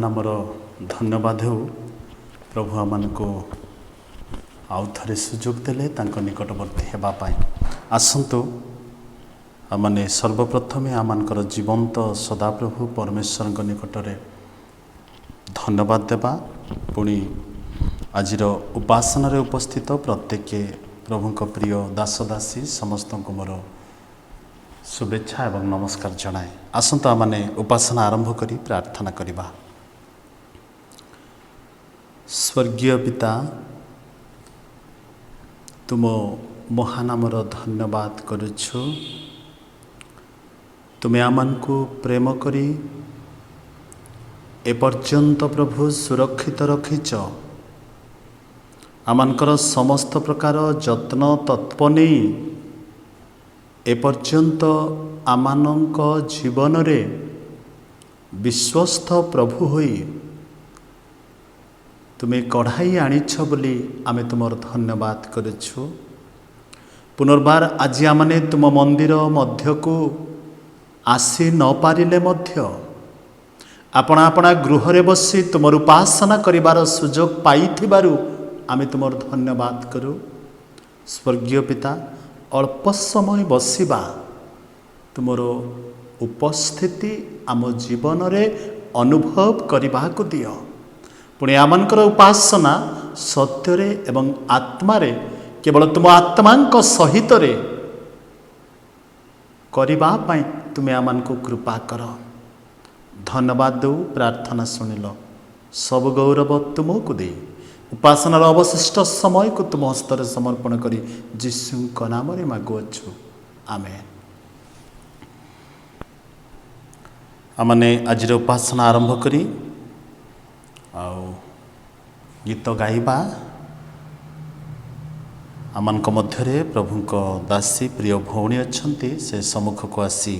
महानामर धन्यवाद हो प्रभु आमको आउ थे सुजोग देले निकटवर्ती होगापाई आसतु आमने सर्वप्रथमे आमर जीवंत सदाप्रभु परमेश्वर निकट में धन्यवाद देवा पुणी आज उपासना उपस्थित प्रत्येक प्रभु प्रिय दासदासी समस्त को मोर शुभेच्छा एवं नमस्कार जनाए। आसतु आमने उपासना आरंभ करी प्रार्थना करिबा। स्वर्गीय पिता तुम महानामर धन्यवाद करुछु। तुम्हें आमको प्रेम करी एपर्यंत प्रभु सुरक्षित रखिच। आमनकर समस्त प्रकार जत्न तत्व नहीं एपर्यंत आमानंक जीवन रे विश्वस्त प्रभु होई तुम्हें कढ़ाई आनिछ बोली आमे तुमर धन्यवाद करुछु। पुनर्बार आज आमने तुम मंदिर मध्य को आसी न पारिले मध्य आपणा आपणा गृह रे बसी तुमर उपासना करिवार सुजोग पाइथिबारु आमे तुमर धन्यवाद करू। स्वर्गीय पिता अल्प समय बसिबा तुमर उपस्थिति आम जीवन रे अनुभव करने को दियो। पुणी आमनकर उपासना सत्य एवं आत्मा केवल तुम आत्मा सहित करबा पई तुम्हें आमको कृपा कर। धन्यवाद दो प्रार्थना शुणिल सब गौरव तुमको दे उपासनार अवशिष्ट समय को तुम हस्तर समर्पण करी जीशु नाम मागुअछु आमेन। आमने आज उपासना आरंभ करी गीत गाइबा। आमनक मध्यरे प्रभुंक दासी प्रिय भौणी अच्छंती से सम्मुख को आसी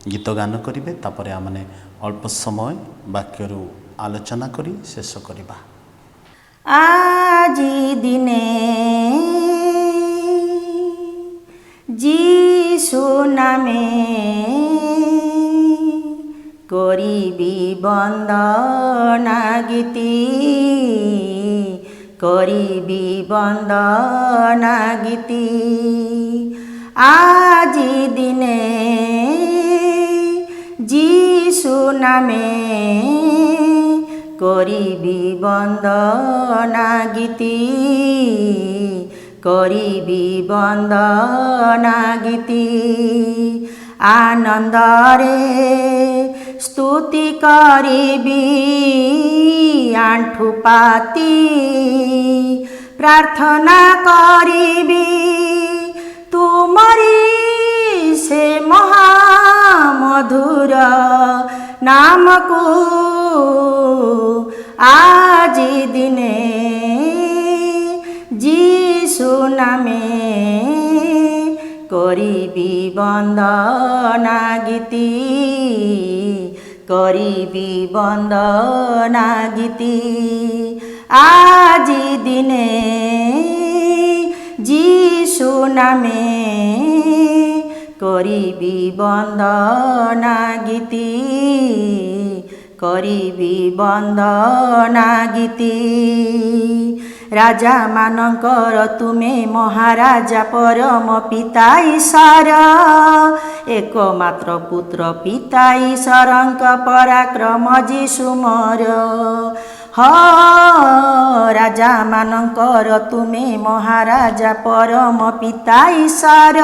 गीत गान करिवे। तापरे आमने अल्प समय वाक्यरू आलोचना करी शेष करिबा। আজি দিনে যিশু নামে করিবি বন্দনা গীতি করিবি বন্দনা গীতি আজি দিনে যিশু নামে করিবি বন্দনা গীতি করিবি বন্দনা গীতি আনন্দরে স্তুতি করিবি আঁঠু পাতি প্রার্থনা করিবি তুমরি সে মহামধুর নামকু আজি দিনে যিশু নামে করিবি বন্দনা গীতি করিবি বন্দনা গীতি আজি দিনে যিশু নামে করিবি বন্দনা গীতি করিবি বন্দনা গীতি রাজা মানঙ্কর তুমে মহারাজা পরম পিতা ঈশ্বর একমাত্র পুত্র পিতা ঈশ্বরঙ্ক পরাক্রম যিশু মোর রাজা মানঙ্কর তুমে মহারাজা পরম পিতা ঈশ্বর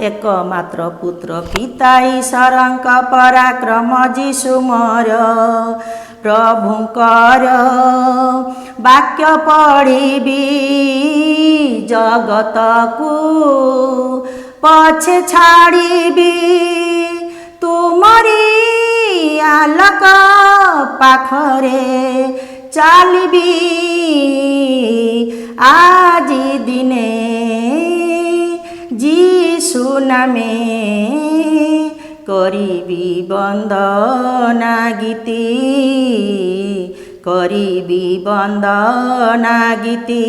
একমাত্র পুত্র পিতা ঈশ্বরঙ্ক পরাক্রম যিশু মোর প্রভুঙ্কর বাক্য পড়িবি জগতকু পছে ছাড়িবি তুমরি আলোক পাখরে চালিবি আজি দিনে যিশু নামে করিবি বন্দনা গীতি করিবি বন্দনা গীতি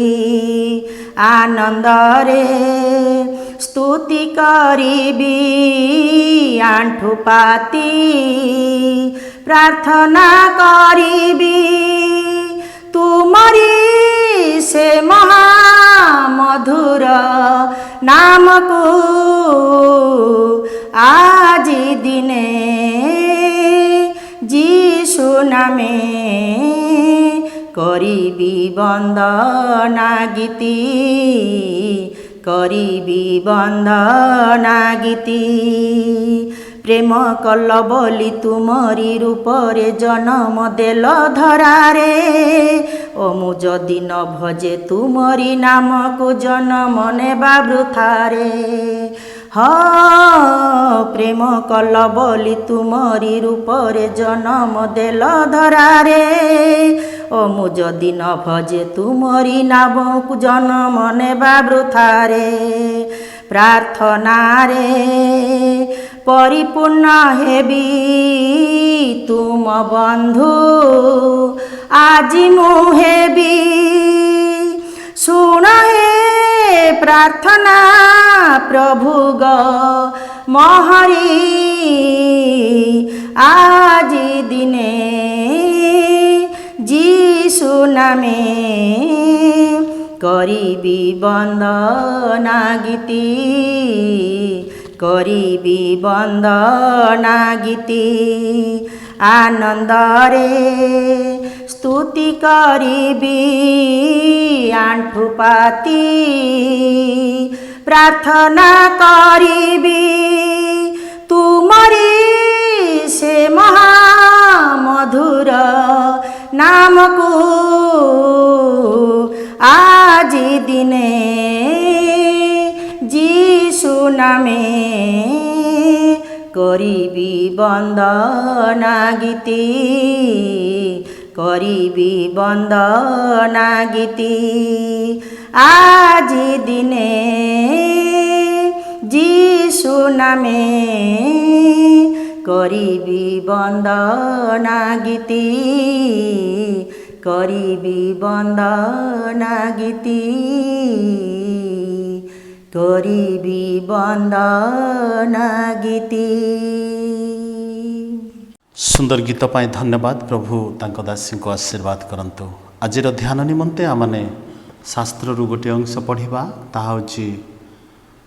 আনন্দরে স্তুতি করিবি আঁঠু পাতি प्रार्थना करिबी तुमरी से महामधुर नाम को आज दिने जीशु नामे करिबी वंदना गीति करिबी वंदना गीति प्रेम कल बोली तुमरी रूपरे जन्म देल धरारे ओ मु जदि न भजे तुमरी नाम को जन्म नेबा वृथारे प्रेम कल बोली तुमरी रूपरे जन्म देल धरारे ओ मु जदि न भजे तुमरी नाम को जन्म नेबा वृथारे प्रार्थना रे परिपूर्ण हेबी तुम बंधु आज मु हेबी सुन हे प्रार्थना प्रभु ग महरी आज दिने जीशु नामे करिबी वंदना गीति करिबी वंदना गीति आनंदरे स्तुति करिबी आंठु पाती प्रार्थना करिबी तुमरी से महामधुर नाम को आज दिने जीशु नामे करिबी वंदना गीति करिबी वंदना गीति आज दिने जीशु नामे करिबी वंदना गीति करिबी वंदना गीति करिबी वंदना गीति। सुंदर गीत पाई धन्यवाद। प्रभु तांको दासी को आशीर्वाद करंतु। आजिर ध्यान निमंते आमने शास्त्र रु गोटे अंश पढ़िबा ताहा होची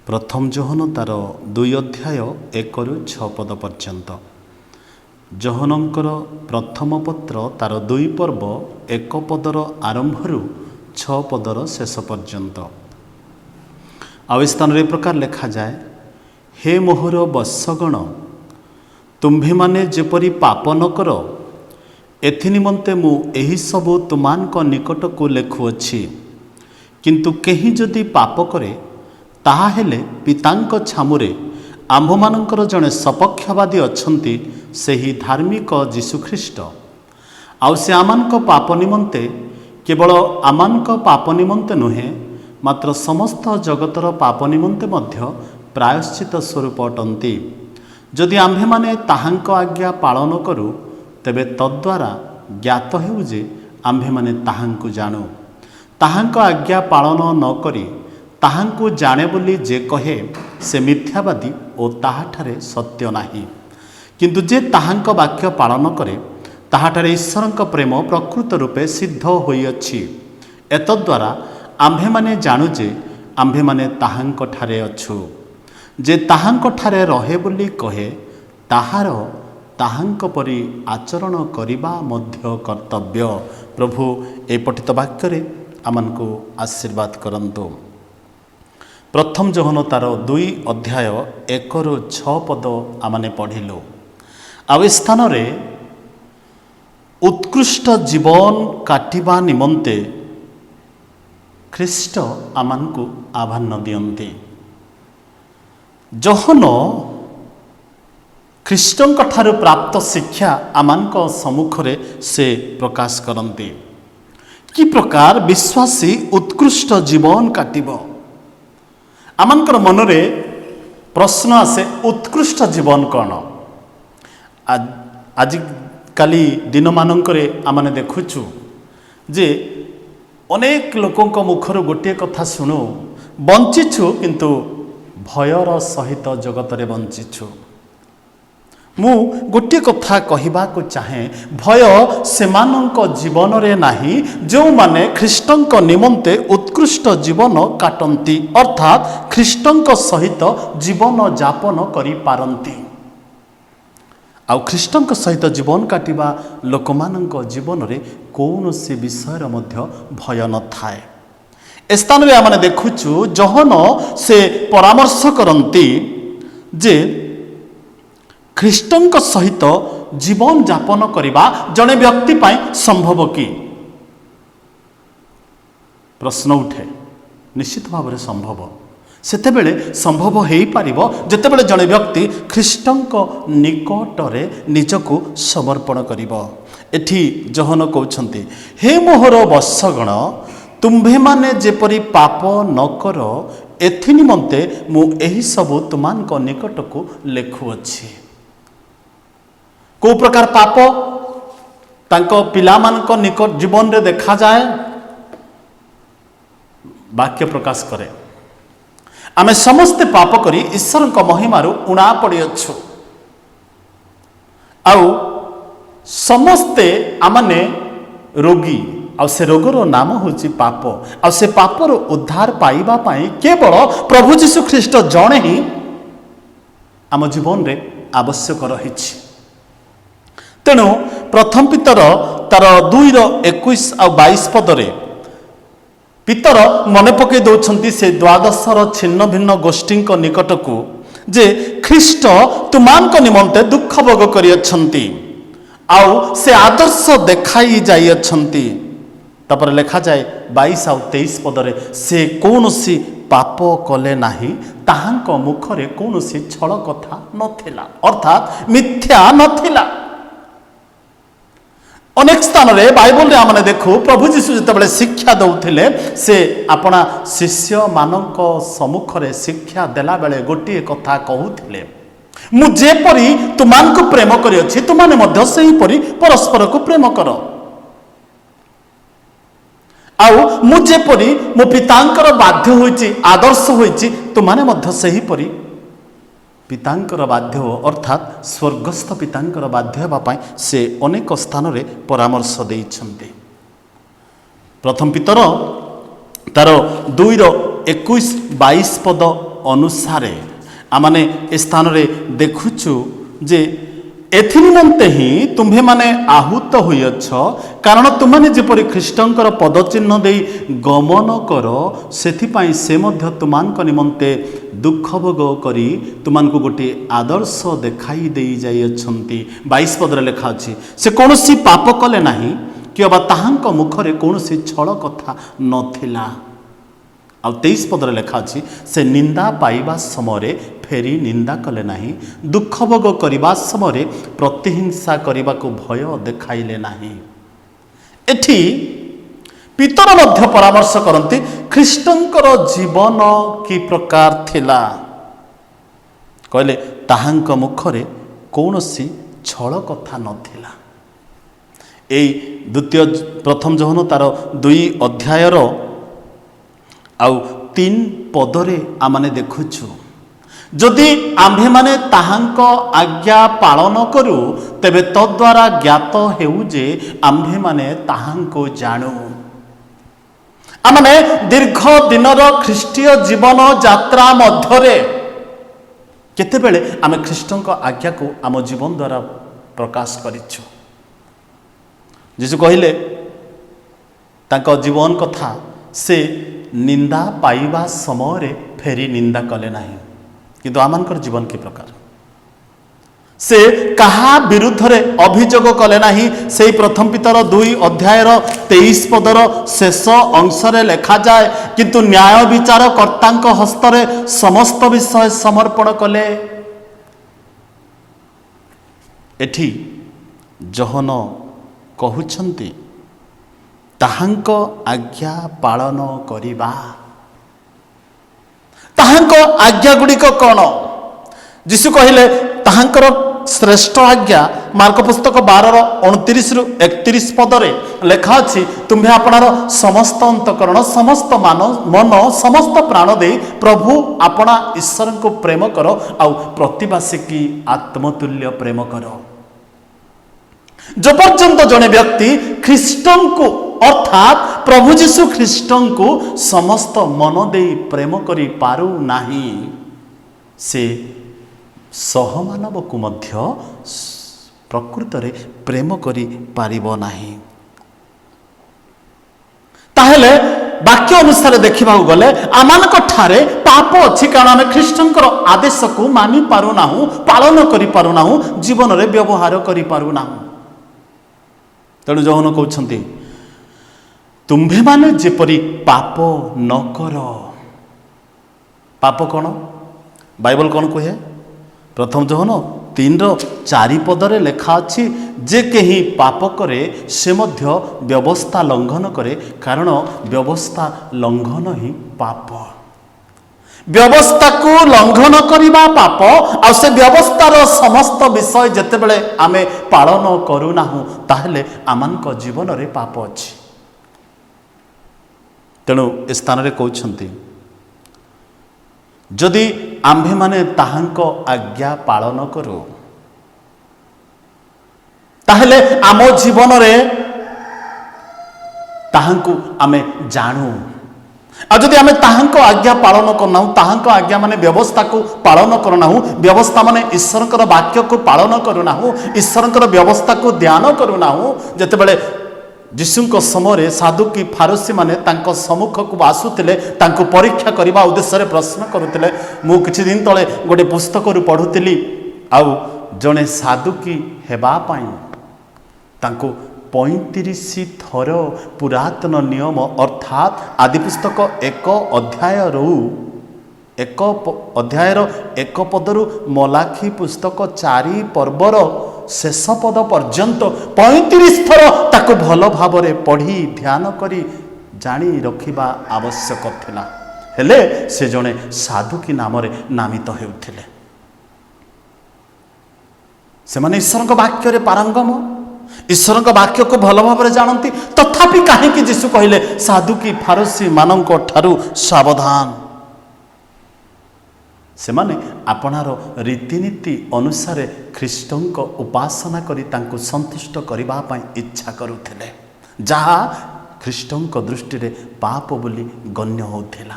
प्रथम जोहन तार 2 अध्याय 1 रु 6 पद पर्यंत। जोहनंकर प्रथम पत्र तार 2 पर्व 1 पदर आरंभ रु 6 पदर शेष पर्यंत। आउ स्थान रे प्रकार लिखा जाए, हे मोहर वत्सगण तुम्भे माने जेपरी पाप न कर एथि निमंते मु एही सबु तुमानक निकट को लेखुअछि। किंतु केही जदि पाप करे ताहा हेले पितांक छामुरे आम्भमानंकर जणे सपक्षवादी अछंती सेही धार्मिक जीशुख्रीष्ट। आउ से आमानक पाप निमंते केवल आमानक पाप निमंते नुहे मात्र समस्त जगतर पाप निमंते मध्य प्रायश्चित स्वरूप अटंती। जदि आम्भेमाने ताहांक आज्ञा पालन करू तेबे तद्वारा ज्ञात हेउ जे आम्भेमाने ताहांकु जानू। ताहांक आज्ञा पालन न करी ताहांकु जाने बोली जे कहे से मिथ्यावादी और ताहाठारे सत्य नाही। किंतु जे ताहांक वाक्य पालन करे ताहाठारे ईश्वरंक प्रेम प्रकृत रूपे सिद्ध होइअछि। एतद्वारा आम्भेमाने जानू जे आम्भेमाने ताहांक ठारे अछु। जे ताहांक ठारे रहे बोली कहे ताहार ताहांक परि आचरण करिबा मध्य कर्तव्य। प्रभु ए पठित वाक्य रे आमनको आशीर्वाद करंतु। प्रथम जोहन तार 2 अध्याय 1 रु 6 पद आमने पढ़िलु। आउ स्थान रे उत्कृष्ट जीवन काटिबा निमंते ख्रीष्ट आमनको आह्वान दियंती। जोहन ख्रीष्टंक ठारु प्राप्त शिक्षा आमानक सम्मुखरे से प्रकाश करंती। कि प्रकार विश्वासी उत्कृष्ट जीवन काटिब। आमानकर मनरे प्रश्न आसे उत्कृष्ट जीवन कौन। आजिकाली दिन मानकरे आमने देखुचु जे अनेक लोकों मुखर गोटे कथा शुणु बंचीछु किंतु भयर सहित जगत रे बंचीछु। ମୁଁ ଗୋଟିଏ କଥା କହିବାକୁ ଚାହେଁ, ଭୟ ସେମାନଙ୍କ ଜୀବନରେ ନାହିଁ ଯେଉଁମାନେ ଖ୍ରୀଷ୍ଟଙ୍କ ନିମନ୍ତେ ଉତ୍କୃଷ୍ଟ ଜୀବନ କାଟନ୍ତି, ଅର୍ଥାତ୍ ଖ୍ରୀଷ୍ଟଙ୍କ ସହିତ ଜୀବନ ଯାପନ କରିପାରନ୍ତି। ଆଉ ଖ୍ରୀଷ୍ଟଙ୍କ ସହିତ ଜୀବନ କାଟିବା ଲୋକମାନଙ୍କ ଜୀବନରେ କୌଣସି ବିଷୟର ମଧ୍ୟ ଭୟ ନଥାଏ। ଏ ସ୍ଥାନରେ ଆମେ ଦେଖୁଛୁ ଜହନ ସେ ପରାମର୍ଶ କରନ୍ତି ଯେ ଖ୍ରୀଷ୍ଟଙ୍କ ସହିତ ଜୀବନ ଯାପନ କରିବା ଜଣେ ବ୍ୟକ୍ତି ପାଇଁ ସମ୍ଭବ କି? ପ୍ରଶ୍ନ ଉଠେ। ନିଶ୍ଚିତ ଭାବରେ ସମ୍ଭବ। ସେତେବେଳେ ସମ୍ଭବ ହୋଇପାରିବ ଯେତେବେଳେ ଜଣେ ବ୍ୟକ୍ତି ଖ୍ରୀଷ୍ଟଙ୍କ ନିକଟରେ ନିଜକୁ ସମର୍ପଣ କରିବ। ଏଠି ଜହନ କହୁଛନ୍ତି, ହେ ମୋହର ବତ୍ସଗଣ, ତୁମ୍ଭେମାନେ ଯେପରି ପାପ ନ କର ଏଥି ନିମନ୍ତେ ମୁଁ ଏହିସବୁ ତୁମାନଙ୍କ ନିକଟକୁ ଲେଖୁଅଛି। କେଉଁ ପ୍ରକାର ପାପ ତାଙ୍କ ପିଲାମାନଙ୍କ ନିକଟ ଜୀବନରେ ଦେଖାଯାଏ? ବାକ୍ୟ ପ୍ରକାଶ କରେ, ଆମେ ସମସ୍ତେ ପାପ କରି ଈଶ୍ୱରଙ୍କ ମହିମାରୁ ଉଣା ପଡ଼ିଅଛୁ। ଆଉ ସମସ୍ତେ ଆମମାନେ ରୋଗୀ, ଆଉ ସେ ରୋଗର ନାମ ହେଉଛି ପାପ। ଆଉ ସେ ପାପରୁ ଉଦ୍ଧାର ପାଇବା ପାଇଁ କେବଳ ପ୍ରଭୁ ଯୀଶୁ ଖ୍ରୀଷ୍ଟ ଜଣେ ହିଁ ଆମ ଜୀବନରେ ଆବଶ୍ୟକ ରହିଛି। ତେଣୁ ପ୍ରଥମ ପିତର ତାର 2:21 ଆଉ 22 ପଦରେ ପିତର ମନେ ପକାଇ ଦେଉଛନ୍ତି ସେ ଦ୍ୱାଦଶର ଛିନ୍ନ ଭିନ୍ନ ଗୋଷ୍ଠୀଙ୍କ ନିକଟକୁ ଯେ ଖ୍ରୀଷ୍ଟ ତୁମାନଙ୍କ ନିମନ୍ତେ ଦୁଃଖ ଭୋଗ କରିଅଛନ୍ତି, ଆଉ ସେ ଆଦର୍ଶ ଦେଖାଇ ଯାଇଅଛନ୍ତି। ତାପରେ ଲେଖାଯାଏ 22 ଆଉ 23 ପଦରେ, ସେ କୌଣସି ପାପ କଲେ ନାହିଁ, ତାହାଙ୍କ ମୁଖରେ କୌଣସି ଛଳ କଥା ନଥିଲା, ଅର୍ଥାତ୍ ମିଥ୍ୟା ନଥିଲା। ଅନେକ ସ୍ଥାନରେ ବାଇବଲରେ ଆମେ ଦେଖୁ ପ୍ରଭୁ ଯୀଶୁ ଯେତେବେଳେ ଶିକ୍ଷା ଦେଉଥିଲେ, ସେ ଆପଣା ଶିଷ୍ୟମାନଙ୍କ ସମ୍ମୁଖରେ ଶିକ୍ଷା ଦେଲାବେଳେ ଗୋଟିଏ କଥା କହୁଥିଲେ, ମୁଁ ଯେପରି ତୁମାନଙ୍କୁ ପ୍ରେମ କରିଅଛି ତୁମାନେ ମଧ୍ୟ ସେହିପରି ପରସ୍ପରକୁ ପ୍ରେମ କର। ଆଉ ମୁଁ ଯେପରି ମୋ ପିତାଙ୍କର ବାଧ୍ୟ ହୋଇଛି, ଆଦର୍ଶ ହୋଇଛି, ତୁମାନେ ମଧ୍ୟ ସେହିପରି ପିତାଙ୍କର ବାଧ୍ୟ, ଅର୍ଥାତ୍ ସ୍ୱର୍ଗସ୍ଥ ପିତାଙ୍କର ବାଧ୍ୟ ହେବା ପାଇଁ ସେ ଅନେକ ସ୍ଥାନରେ ପରାମର୍ଶ ଦେଇଛନ୍ତି। ପ୍ରଥମ ପିତର ତାର 2:21-22 ପଦ ଅନୁସାରେ ଆମେ ଏ ସ୍ଥାନରେ ଦେଖୁଛୁ ଯେ ଏଥି ନିମନ୍ତେ ହିଁ ତୁମ୍ଭେମାନେ ଆହୁତ ହୋଇଅଛ, କାରଣ ତୁମାନେ ଯେପରି ଖ୍ରୀଷ୍ଟଙ୍କର ପଦଚିହ୍ନ ଦେଇ ଗମନ କର, ସେଥିପାଇଁ ସେ ମଧ୍ୟ ତୁମାନଙ୍କ ନିମନ୍ତେ ଦୁଃଖ ଭୋଗ କରି ତୁମାନଙ୍କୁ ଗୋଟିଏ ଆଦର୍ଶ ଦେଖାଇ ଦେଇ ଯାଇଅଛନ୍ତି। 22 ପଦରେ ଲେଖା ଅଛି, ସେ କୌଣସି ପାପ କଲେ ନାହିଁ, କିମ୍ବା ତାହାଙ୍କ ମୁଖରେ କୌଣସି ଛଳ କଥା ନଥିଲା। ଆଉ 23 ପଦରେ ଲେଖା ଅଛି, ସେ ନିନ୍ଦା ପାଇବା ସମୟରେ ଫେରି ନିନ୍ଦା କଲେ ନାହିଁ, ଦୁଃଖ ଭୋଗ କରିବା ସମୟରେ ପ୍ରତିହିଂସା କରିବାକୁ ଭୟ ଦେଖାଇଲେ ନାହିଁ। ଏଠି ପିତର ମଧ୍ୟ ପରାମର୍ଶ କରନ୍ତି ଖ୍ରୀଷ୍ଟଙ୍କର ଜୀବନ କି ପ୍ରକାର ଥିଲା। କହିଲେ ତାହାଙ୍କ ମୁଖରେ କୌଣସି ଛଳ କଥା ନଥିଲା। ଏଇ ପ୍ରଥମ ଜହନ ତାର 2 ଅଧ୍ୟାୟର ଆଉ 3 ପଦରେ ଆମେ ଦେଖୁଛୁ, ଯଦି ଆମ୍ଭେମାନେ ତାହାଙ୍କ ଆଜ୍ଞା ପାଳନ କରୁ ତେବେ ତଦ୍ୱାରା ଜ୍ଞାତ ହେଉ ଯେ ଆମ୍ଭେମାନେ ତାହାଙ୍କୁ ଜାଣୁ। ଆମେ ଦୀର୍ଘ ଦିନର ଖ୍ରୀଷ୍ଟୀୟ ଜୀବନ ଯାତ୍ରା ମଧ୍ୟରେ କେତେବେଳେ ଆମେ ଖ୍ରୀଷ୍ଟଙ୍କ ଆଜ୍ଞାକୁ ଆମ ଜୀବନ ଦ୍ୱାରା ପ୍ରକାଶ କରିଛୁ। ଯୀଶୁ କହିଲେ ତାଙ୍କ ଜୀବନ କଥା, ସେ ନିନ୍ଦା ପାଇବା ସମୟରେ ଫେରି ନିନ୍ଦା କଲେ ନାହିଁ। କିନ୍ତୁ ଆମମାନଙ୍କର ଜୀବନ କି ପ୍ରକାର? ସେ କାହା ବିରୁଦ୍ଧରେ ଅଭିଯୋଗ କଲେ ନାହିଁ। ସେହି ପ୍ରଥମ ପିତର 2 ଅଧ୍ୟାୟର 23 ପଦର ଶେଷ ଅଂଶରେ ଲେଖାଯାଏ, କିନ୍ତୁ ନ୍ୟାୟ ବିଚାର କର୍ତ୍ତାଙ୍କ ହସ୍ତରେ ସମସ୍ତ ବିଷୟ ସମର୍ପଣ କଲେ। ଏଠି ଜହନ କହୁଛନ୍ତି ତାହାଙ୍କ ଆଜ୍ଞା ପାଳନ କରିବା। ତାହାଙ୍କ ଆଜ୍ଞା ଗୁଡ଼ିକ କ'ଣ? ଯୀଶୁ କହିଲେ ତାହାଙ୍କର ଶ୍ରେଷ୍ଠ ଆଜ୍ଞା ମାର୍କ ପୁସ୍ତକ 12:29-31 ପଦରେ ଲେଖା ଅଛି, ତୁମ୍ଭେ ଆପଣାର ସମସ୍ତ ଅନ୍ତଃକରଣ, ସମସ୍ତ ମନ, ସମସ୍ତ ପ୍ରାଣ ଦେଇ ପ୍ରଭୁ ଆପଣା ଈଶ୍ୱରଙ୍କୁ ପ୍ରେମ କର, ଆଉ ପ୍ରତିବାସୀ କି ଆତ୍ମତୁଲ୍ୟ ପ୍ରେମ କର। ଯେପର୍ଯ୍ୟନ୍ତ ଜଣେ ବ୍ୟକ୍ତି ଖ୍ରୀଷ୍ଟଙ୍କୁ ଅର୍ଥାତ୍ ପ୍ରଭୁ ଯୀଶୁ ଖ୍ରୀଷ୍ଟଙ୍କୁ ସମସ୍ତ ମନ ଦେଇ ପ୍ରେମ କରି ପାରୁନାହିଁ, ସେ ସହମାନବକୁ ମଧ୍ୟ ପ୍ରକୃତରେ ପ୍ରେମ କରି ପାରିବ ନାହିଁ। ତାହେଲେ ବାକ୍ୟ ଅନୁସାରେ ଦେଖିବାକୁ ଗଲେ ଆମମାନଙ୍କ ଠାରେ ପାପ ଅଛି, କାରଣ ଆମେ ଖ୍ରୀଷ୍ଟଙ୍କର ଆଦେଶକୁ ମାନି ପାରୁନାହୁଁ, ପାଳନ କରିପାରୁନାହୁଁ, ଜୀବନରେ ବ୍ୟବହାର କରିପାରୁନାହୁଁ। ତେଣୁ ଯୌନ କହୁଛନ୍ତି, ତୁମ୍ଭେମାନେ ଯେପରି ପାପ ନ କର। ପାପ କ'ଣ? ବାଇବଲ କ'ଣ କୁହେ? ପ୍ରଥମ ଯୌନ 3:4 ପଦରେ ଲେଖା ଅଛି, ଯେ କେହି ପାପ କରେ ସେ ମଧ୍ୟ ବ୍ୟବସ୍ଥା ଲଙ୍ଘନ କରେ, କାରଣ ବ୍ୟବସ୍ଥା ଲଙ୍ଘନ ହିଁ ପାପ। ବ୍ୟବସ୍ଥାକୁ ଲଙ୍ଘନ କରିବା ପାପ, ଆଉ ସେ ବ୍ୟବସ୍ଥାର ସମସ୍ତ ବିଷୟ ଯେତେବେଳେ ଆମେ ପାଳନ କରୁନାହୁଁ, ତାହେଲେ ଆମମାନଙ୍କ ଜୀବନରେ ପାପ ଅଛି। ତେଣୁ ଏ ସ୍ଥାନରେ କହୁଛନ୍ତି, ଯଦି ଆମ୍ଭେମାନେ ତାହାଙ୍କ ଆଜ୍ଞା ପାଳନ କରୁ, ତାହେଲେ ଆମ ଜୀବନରେ ତାହାଙ୍କୁ ଆମେ ଜାଣୁ। ଆଉ ଯଦି ଆମେ ତାହାଙ୍କ ଆଜ୍ଞା ପାଳନ କରୁନାହୁଁ, ତାହାଙ୍କ ଆଜ୍ଞା ମାନେ ବ୍ୟବସ୍ଥାକୁ ପାଳନ କରୁନାହୁଁ, ବ୍ୟବସ୍ଥା ମାନେ ଈଶ୍ୱରଙ୍କର ବାକ୍ୟକୁ ପାଳନ କରୁନାହୁଁ, ଈଶ୍ୱରଙ୍କର ବ୍ୟବସ୍ଥାକୁ ଧ୍ୟାନ କରୁନାହୁଁ, ଯେତେବେଳେ ଯୀଶୁଙ୍କ ସମୟରେ ସାଧୁକି ଫାରୁସୀମାନେ ତାଙ୍କ ସମ୍ମୁଖକୁ ଆସୁଥିଲେ, ତାଙ୍କୁ ପରୀକ୍ଷା କରିବା ଉଦ୍ଦେଶ୍ୟରେ ପ୍ରଶ୍ନ କରୁଥିଲେ। ମୁଁ କିଛି ଦିନ ତଳେ ଗୋଟେ ପୁସ୍ତକରୁ ପଢ଼ୁଥିଲି, ଆଉ ଜଣେ ସାଧୁକି ହେବା ପାଇଁ ତାଙ୍କୁ 35 ଥର ପୁରାତନ ନିୟମ ଅର୍ଥାତ୍ ଆଦି ପୁସ୍ତକ 1 ଅଧ୍ୟାୟର 1 ପଦରୁ ମଲାଖି ପୁସ୍ତକ 4 ପର୍ବର ଶେଷ ପଦ ପର୍ଯ୍ୟନ୍ତ 35 ଥର ତାକୁ ଭଲ ଭାବରେ ପଢ଼ି ଧ୍ୟାନ କରି ଜାଣି ରଖିବା ଆବଶ୍ୟକ ଥିଲା। ହେଲେ ସେ ଜଣେ ସାଧୁକି ନାମରେ ନାମିତ ହେଉଥିଲେ। ସେମାନେ ଈଶ୍ୱରଙ୍କ ବାକ୍ୟରେ ପାରଙ୍ଗମ, ଈଶ୍ୱରଙ୍କ ବାକ୍ୟକୁ ଭଲ ଭାବରେ ଜାଣନ୍ତି, ତଥାପି କାହିଁକି ଯୀଶୁ କହିଲେ ସାଧୁକି ଫାରୁସୀ ମାନଙ୍କ ଠାରୁ ସାବଧାନ? ସେମାନେ ଆପଣାର ରୀତିନୀତି ଅନୁସାରେ ଖ୍ରୀଷ୍ଟଙ୍କ ଉପାସନା କରି ତାଙ୍କୁ ସନ୍ତୁଷ୍ଟ କରିବା ପାଇଁ ଇଚ୍ଛା କରୁଥିଲେ, ଯାହା ଖ୍ରୀଷ୍ଟଙ୍କ ଦୃଷ୍ଟିରେ ପାପ ବୋଲି ଗଣ୍ୟ ହେଉଥିଲା।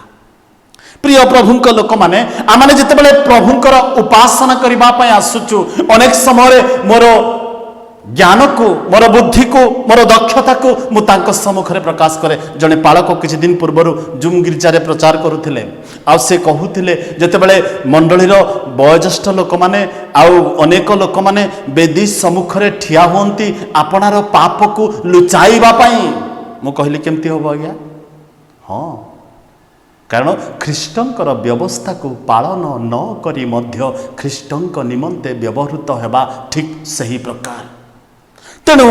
ପ୍ରିୟ ପ୍ରଭୁଙ୍କ ଲୋକମାନେ, ଆମେ ଯେତେବେଳେ ପ୍ରଭୁଙ୍କର ଉପାସନା କରିବା ପାଇଁ ଆସୁଛୁ, ଅନେକ ସମୟରେ ମୋର ଜ୍ଞାନକୁ, ମୋର ବୁଦ୍ଧିକୁ, ମୋର ଦକ୍ଷତାକୁ ମୁଁ ତାଙ୍କ ସମ୍ମୁଖରେ ପ୍ରକାଶ କରେ। ଜଣେ ପାଳକ କିଛି ଦିନ ପୂର୍ବରୁ ଜୁମ୍ ଗିର୍ଜାରେ ପ୍ରଚାର କରୁଥିଲେ, ଆଉ ସେ କହୁଥିଲେ, ଯେତେବେଳେ ମଣ୍ଡଳୀର ବୟୋଜ୍ୟେଷ୍ଠ ଲୋକମାନେ ଆଉ ଅନେକ ଲୋକମାନେ ବେଦୀ ସମ୍ମୁଖରେ ଠିଆ ହୁଅନ୍ତି ଆପଣାର ପାପକୁ ଲୁଚାଇବା ପାଇଁ, ମୁଁ କହିଲି କେମିତି ହେବ ଆଜ୍ଞା? ହଁ, କାରଣ ଖ୍ରୀଷ୍ଟଙ୍କର ବ୍ୟବସ୍ଥାକୁ ପାଳନ ନ କରି ମଧ୍ୟ ଖ୍ରୀଷ୍ଟଙ୍କ ନିମନ୍ତେ ବ୍ୟବହୃତ ହେବା ଠିକ୍ ସେହି ପ୍ରକାର। ତେଣୁ